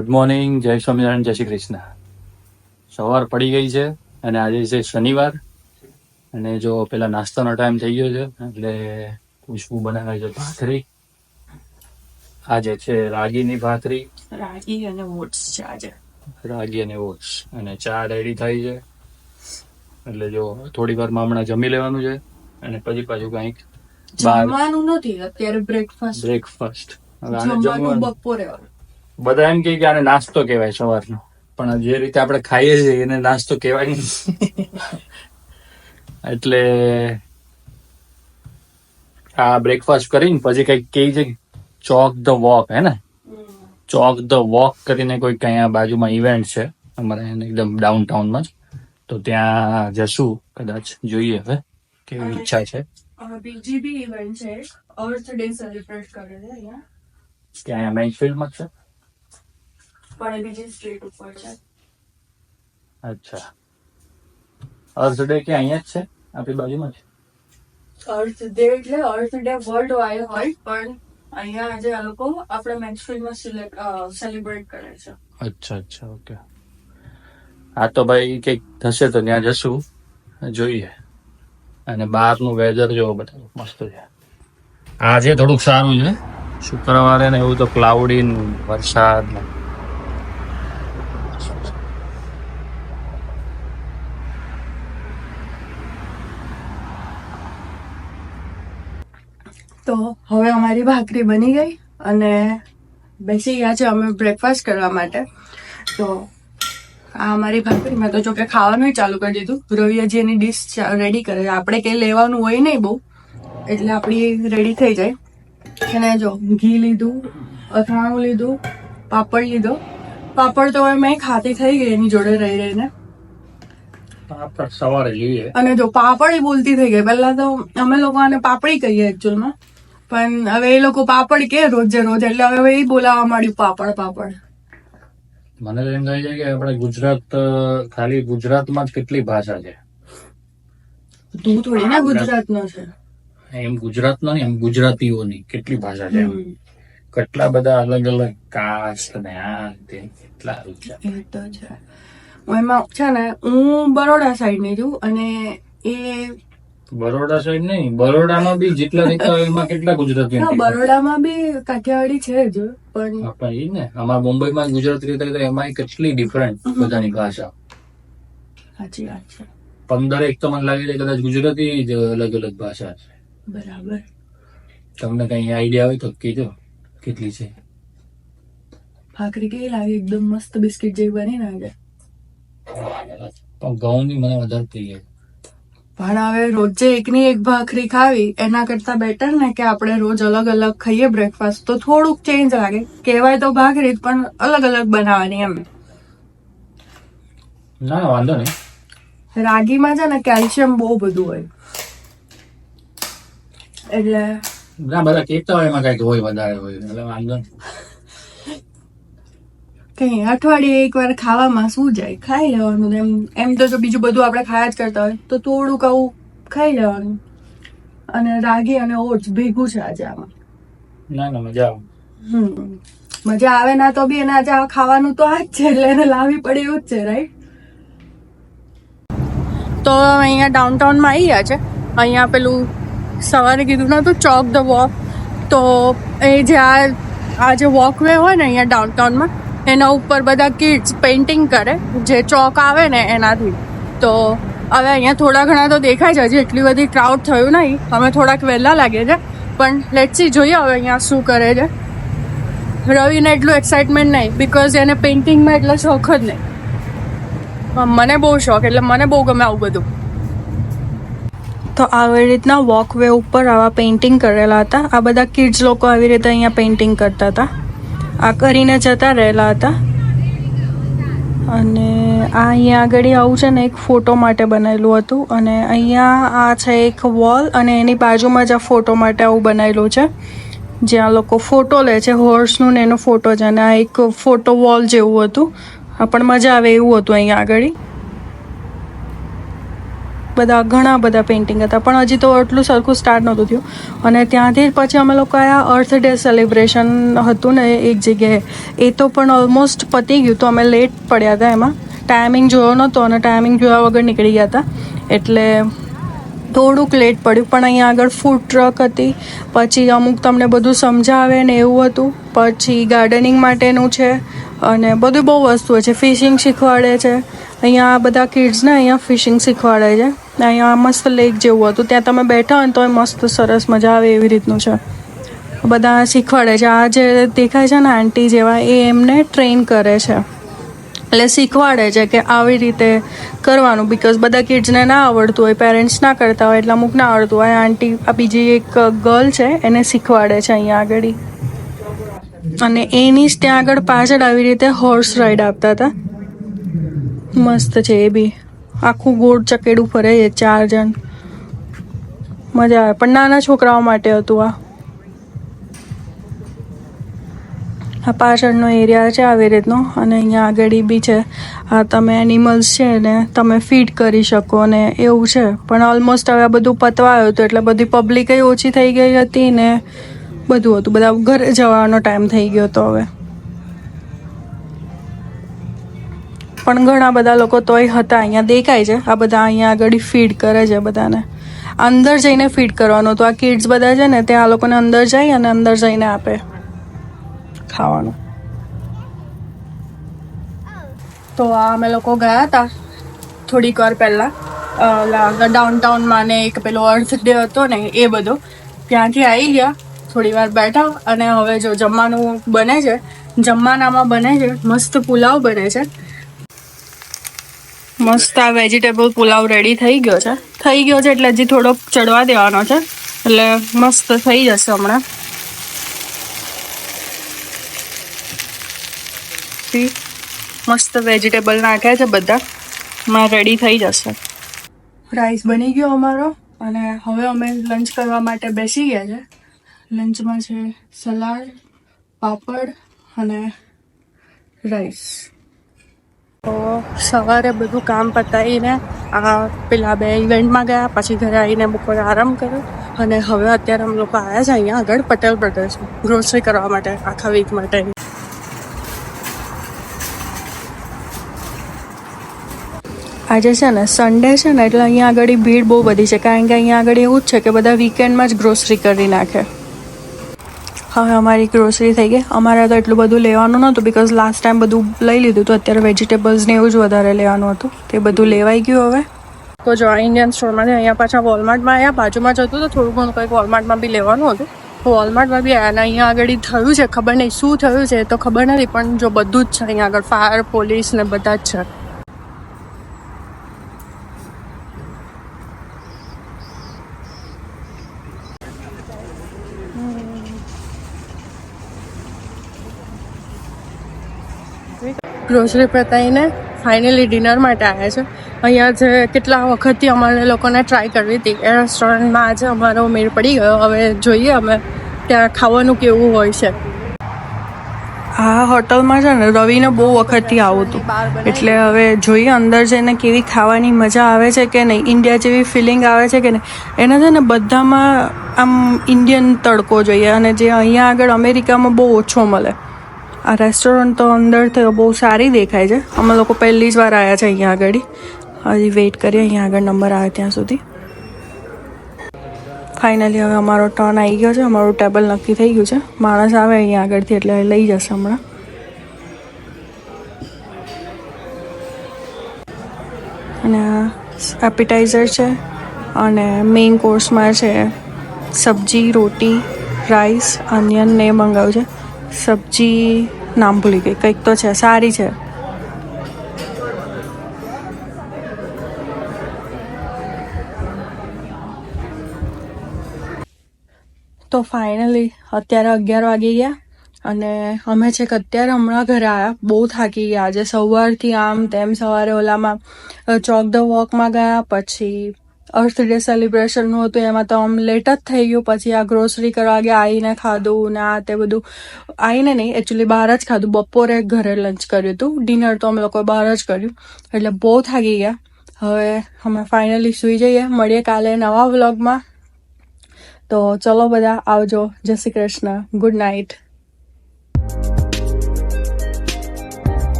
Good morning, જય સ્વામિનારાયણ, જય શ્રી કૃષ્ણ. સવાર પડી ગઈ છે અને આજે છે શનિવાર અને જો પેલા નાસ્તાનો ટાઈમ થઈ ગયો છે એટલે ખુશ્બુ બનાવે છે ભાખરી. આજે છે રાગીની ભાખરી, રાગી અને ઓટ્સ છે આજે. રાગી અને ઓટ્સ અને ચા રેડી થઈ છે એટલે જો થોડી વારમાં હમણાં જમી લેવાનું છે અને પછી પાછું કંઈક જમવાનું નથી અત્યારે, બ્રેકફાસ્ટ. હવે આને જમવાનું જમવાનું બપોરે. બધા એમ કહે કે આને નાસ્તો કહેવાય સવારનો, પણ જે રીતે આપણે ખાઈએ છીએ એને નાસ્તો કહેવાય નહીં. એટલે આ બ્રેકફાસ્ટ કરીને પછી કઈક કહે છે ચોક ધ વોક, હે ને? ચોક ધ વોક કરીને કોઈ અહીંયા બાજુમાં ઇવેન્ટ છે અમારે એકદમ ડાઉનટાઉનમાં જ, તો ત્યાં જશું કદાચ, જોઈએ હવે કેવી ઈચ્છા છે. બીજી બી ઇવેન્ટ છે, અર્થ ડે સેલિબ્રેટ કરે છે અહીંયા, કે અહીંયા મેઇનફિલ્ડમાં જ છે. પણ એ બીજી સ્ટ્રીટ ઉપર છે. અચ્છા, અર્થ ડે કે અહીંયા જ છે આપણી બાજુમાં છે? અર્થ ડે એટલે અર્થ ડે વર્લ્ડ વાઇડ હોય, પણ અહીંયા આજે આ લોકો આપણે મેક્સફિલ્ડમાં સેલિબ્રેટ કરે છે. અચ્છા અચ્છા, ઓકે. હા તો ભાઈ કંઈક થશે તો ત્યાં જશું, જોઈએ. અને બહારનું વેધર જો બધા મસ્ત છે. આજે થોડુંક સારું છે, શુક્રવારે ને એવું તો ક્લાઉડી વરસાદ ને. તો હવે અમારી ભાખરી બની ગઈ અને બેસી ગયા છે અમે બ્રેકફાસ્ટ કરવા માટે. તો આ અમારી ભાખરી, મેં તો જો કે ખાવાનું ચાલુ કરી દીધું. રવિ હજી એની ડીશ રેડી કરે છે. આપણે કંઈ લેવાનું હોય નહીં બહુ, એટલે આપણી રેડી થઈ જાય. અને જો ઘી લીધું, અથાણું લીધું, પાપડ લીધો. પાપડ તો હવે મેં ખાતી થઈ ગઈ એની જોડે રહી રહીને. પાપડ સવારે જોઈએ. અને જો પાપડ બોલતી થઈ ગઈ. પહેલા તો અમે લોકો આને પાપડી કહીએ એકચ્યુઅલમાં, પણ હવે એ લોકો પાપડ કે રોજે રોજ, એટલે હવે એ બોલાવવા માંડ્યું પાપડ પાપડ. મને તો એમ થાય છે કે આપણે ગુજરાત, ખાલી ગુજરાતમાં જ કેટલી ભાષા છે. તું થોડી ના ગુજરાતનો છે. એમ ગુજરાતનો નહીં, એમ ગુજરાતીઓની કેટલી ભાષા છે. કેટલા બધા અલગ અલગ કાસ્ટ ને આ તે કેટલા છે. એ તો છે. એમાં છે ને, હું બરોડા સાઈડ ની છું અને એ બરોડા સાઈડ નહીં, બરોડામાં બી જેટલા રહેતા હોય એમાં કેટલા ગુજરાતીઓ. બરોડામાં બી કાઠિયાવાડી છે જ, પણ આપણે એ ને અમારા મુંબઈમાં ગુજરાતી રહેતા હોય તો એમાં કેટલી ડિફરન્ટ બધાની ભાષા. સાચી વાત છે. 15 તો મને લાગે છે કદાચ ગુજરાતી જ અલગ અલગ ભાષા છે. બરાબર. તમને કઈ આઈડિયા હોય તો કીધો કેટલી છે. ભાખરી કેવી લાગે? એકદમ મસ્ત બિસ્કિટ જેવી બની લાગે. પણ ઘઉંની મને વધારે થઈ ગઈ. પણ હવે રોજે એકની એક ભાખરી ખાવી એના કરતા બેટર ને કે આપણે રોજ અલગ અલગ ખાઈએ બ્રેકફાસ્ટ, તો થોડુંક ચેન્જ લાગે. કહેવાય તો ભાખરી પણ અલગ અલગ બનાવવાની એમ. ના વાંધો નહીં. રાગીમાં છે ને કેલ્શિયમ બહુ બધું હોય, એટલે ના બધા કહેતા હોય એમાં કઈક હોય વધારે હોય, એટલે વાંધો નહીં. કઈ અઠવાડિયે એકવાર ખાવામાં શું જાય, ખાઈ લેવાનું. એમ તો જો બીજું બધું આપણે ખાયા જ કરતા હોય તો થોડુંક આવું ખાઈ લેવાનું. અને રાગી અને ઓટ્સ ભેગું છે આજે આમાં. ના ના મજા આવે. મજા આવે ના તો બી એને આજે આ ખાવાનું તો આ જ છે, એટલે એને લાવવી પડે એવું જ છે, રાઈટ? તો અહીંયા ડાઉનટાઉનમાં આવી ગયા છે. અહીંયા પેલું સવારે કીધું ના તો ચોક ધ વોક, તો એ જે આ જે વોકવે હોય ને અહીંયા ડાઉનટાઉનમાં, એના ઉપર બધા કિડ્સ પેઇન્ટિંગ કરે, જે ચોક આવે ને એનાથી. તો હવે અહીંયા થોડા ઘણા તો દેખાય છે, હજી એટલી બધી ક્રાઉડ થયું નહીં. અમે થોડાક વહેલા લાગે છે, પણ લેટ્સ સી, જોઈએ હવે અહીંયા શું કરે છે. રવિને એટલું એક્સાઇટમેન્ટ નહીં, બિકોઝ એને પેઇન્ટિંગમાં એટલો શોખ જ નહીં. મને બહુ શોખ, એટલે મને બહુ ગમે આવું બધું. તો આવી રીતના વોકવે ઉપર આવા પેઇન્ટિંગ કરેલા હતા. આ બધા કિડ્સ લોકો આવી રીતે અહીંયા પેઇન્ટિંગ કરતા હતા. આ કરીને જતા રહેલા હતા. અને આ અહીંયા આગળ આવું છે ને એક ફોટો માટે બનાવેલું હતું. અને અહીંયા આ છે એક વોલ, અને એની બાજુમાં જ આ ફોટો માટે આવું બનાવેલું છે, જ્યાં લોકો ફોટો લે છે. હોર્સનું ને એનો ફોટો છે. અને આ એક ફોટો વોલ જેવું હતું, પણ મજા આવે એવું હતું અહીંયા આગળ. બધા ઘણા બધા પેઇન્ટિંગ હતા, પણ હજી તો એટલું સરખું સ્ટાર્ટ નહોતું થયું. અને ત્યાંથી પછી અમે લોકો આવ્યા અર્થ ડે સેલિબ્રેશન હતું ને એક જગ્યાએ, એ તો પણ ઓલમોસ્ટ પતી ગયું. તો અમે લેટ પડ્યા હતા, એમાં ટાઈમિંગ જોયો નહોતો અને ટાઈમિંગ જોયા વગર નીકળી ગયા હતા, એટલે થોડુંક લેટ પડ્યું. પણ અહીંયા આગળ ફૂડ ટ્રક હતી, પછી અમુક તમને બધું સમજાવે ને એવું હતું, પછી ગાર્ડનિંગ માટેનું છે અને બધું બહુ વસ્તુઓ છે. ફિશિંગ શીખવાડે છે અહીંયા, બધા કિડ્સને અહીંયા ફિશિંગ શીખવાડે છે. અહીંયા મસ્ત લેક જેવું હતું, ત્યાં તમે બેઠા હોય તો મસ્ત સરસ મજા આવે એવી રીતનું છે, બધા શીખવાડે છે. આ જે દેખાય છે ને આંટી જેવા, એ એમને ટ્રેન કરે છે, એટલે શીખવાડે છે કે આવી રીતે કરવાનું. બિકોઝ બધા કિડ્સને ના આવડતું હોય, પેરેન્ટ્સ ના કરતા હોય, એટલે અમુક ના આવડતું હોય. આંટી આ બીજી એક ગર્લ છે, એને શીખવાડે છે અહીંયા આગળ. અને એની જ ત્યાં આગળ પાછળ આવી રીતે હોર્સ રાઈડ આપતા હતા, મસ્ત છે એ બી. આખું ગોળ ચકેડું ફરે છે, 4 જણ, મજા આવે. પણ નાના છોકરાઓ માટે હતું આ. આ પાછળનો એરિયા છે આવી રીતનો, અને અહીંયા આગળ બી છે. આ તમે એનિમલ્સ છે ને તમે ફીડ કરી શકો ને એવું છે. પણ ઓલમોસ્ટ હવે આ બધું પતવા આવ્યું હતું, એટલે બધી પબ્લિક ઓછી થઈ ગઈ હતી ને બધું હતું. બધા ઘરે જવાનો ટાઈમ થઈ ગયો હતો હવે. પણ ઘણા બધા લોકો તોય હતા અહીંયા, દેખાય છે. આ બધા અહીંયા આગળ ફીડ કરે છે બધાને. અંદર જઈને ફીડ કરવાનું હતું. આ કિડ્સ બધા છે ને ત્યાં આ લોકોને અંદર જાય અને અંદર જઈને આપે ખાવાનું. તો આ અમે લોકો ગયા હતા થોડીક વાર પહેલાં ડાઉનટાઉનમાં, ને એક પેલો અર્થ ડે હતો ને એ બધો, ત્યાંથી આવી ગયા, થોડી વાર બેઠા. અને હવે જો જમવાનું બને છે, જમવાનામાં બને છે મસ્ત પુલાવ બને છે. મસ્ત આ વેજીટેબલ પુલાવ રેડી થઈ ગયો છે. એટલે હજી થોડોક ચડવા દેવાનો છે, એટલે મસ્ત થઈ જશે હમણાં. મસ્ત વેજીટેબલ નાખ્યા છે બધા, માં રેડી થઈ જશે. રાઈસ બની ગયો અમારો, અને હવે અમે લંચ કરવા માટે બેસી ગયા છે. લંચમાં છે સલાડ, પાપડ અને રાઈસ. તો સવારે બધું કામ પતાવીને આ પેલા 2 ઇવેન્ટમાં ગયા, પછી ઘરે આવીને બપોરે આરામ કર્યો. અને હવે અત્યારે અમે લોકો આવ્યા છે અહીંયા આગળ પટેલ બ્રધર્સમાં ગ્રોસરી કરવા માટે, આખા વીક માટે. આજે છે ને સન્ડે છે ને, એટલે અહીંયા આગળ ભીડ બહુ બધી છે, કારણ કે અહીંયા આગળ એવું જ છે કે બધા વીકેન્ડમાં જ ગ્રોસરી કરી નાખે. હવે અમારી ગ્રોસરી થઈ ગઈ. અમારે તો એટલું બધું લેવાનું નહોતું, બિકોઝ લાસ્ટ ટાઈમ બધું લઈ લીધું હતું. અત્યારે વેજીટેબલ્સ ને એવું જ વધારે લેવાનું હતું, તે બધું લેવાઈ ગયું હવે. તો જો ઇન્ડિયન સ્ટોરમાંથી અહીંયા પાછા વોલમાર્ટમાં આવ્યા. બાજુમાં જતું તો થોડું ઘણું કંઈક વોલમાર્ટમાં બી લેવાનું હતું, તો વોલમાર્ટમાં બી આવ્યા. અને અહીંયા આગળ થયું છે, ખબર નહીં શું થયું છે તો ખબર નથી, પણ જો બધું જ છે અહીંયા આગળ, ફાયર, પોલીસ ને બધા જ છે. ગ્રોસરી પતાવીને ફાઇનલી ડિનર માટે આવ્યા છે. અહીંયા જે કેટલા વખતથી અમારે લોકોને ટ્રાય કરવી હતી, એ રેસ્ટોરન્ટમાં આજે અમારો મેળ પડી ગયો. હવે જોઈએ અમે ત્યાં ખાવાનું કેવું હોય છે. આ હોટલમાં છે ને રવિને બહુ વખતથી આવું હતું, એટલે હવે જોઈએ અંદર જઈને કેવી ખાવાની મજા આવે છે કે નહીં, ઇન્ડિયા જેવી ફિલિંગ આવે છે કે નહીં. એને છે ને બધામાં આમ ઇન્ડિયન તડકો જોઈએ, અને જે અહીંયા આગળ અમેરિકામાં બહુ ઓછો મળે. આ રેસ્ટોરન્ટ તો અંદરથી બહુ સારી દેખાય છે. અમે લોકો પહેલી જ વાર આવ્યા છે અહીંયા આગળ. હજી વેઇટ કરીએ અહીંયા આગળ નંબર આવે ત્યાં સુધી. ફાઇનલી હવે અમારો ટર્ન આવી ગયો છે, અમારું ટેબલ નક્કી થઈ ગયું છે. માણસ આવે અહીંયા આગળથી એટલે લઈ જશે હમણાં. અને આ એપિટાઇઝર છે, અને મેઇન કોર્સમાં છે સબ્જી, રોટી, રાઈસ, અનિયન ને મંગાવ્યું છે. સબ્જી નામ ભૂલી ગઈ, કંઈક તો છે, સારી છે. તો ફાઇનલી અત્યારે 11 વાગી ગયા, અને અમે છે કે અત્યારે હમણાં ઘરે આવ્યા. બહુ થાકી ગયા આજે, સવારથી આમ તેમ. સવારે ઓલામાં ચોક ધ વોકમાં ગયા, પછી અર્થ ડે સેલિબ્રેશનનું હતું, એમાં તો આમ લેટ જ થઈ ગયું. પછી આ ગ્રોસરી કરવા ગયા, આવીને ખાધું ને આ તે બધું. આવીને નહીં, એકચ્યુઅલી બહાર જ ખાધું. બપોરે ઘરે લંચ કર્યું હતું, ડિનર તો અમે લોકો બહાર જ કર્યું, એટલે બહુ થાકી ગયા. હવે અમે ફાઇનલી સૂઈ જઈએ. મળીએ કાલે નવા વ્લોગમાં. તો ચલો બધા આવજો. જય શ્રી કૃષ્ણ. Good night.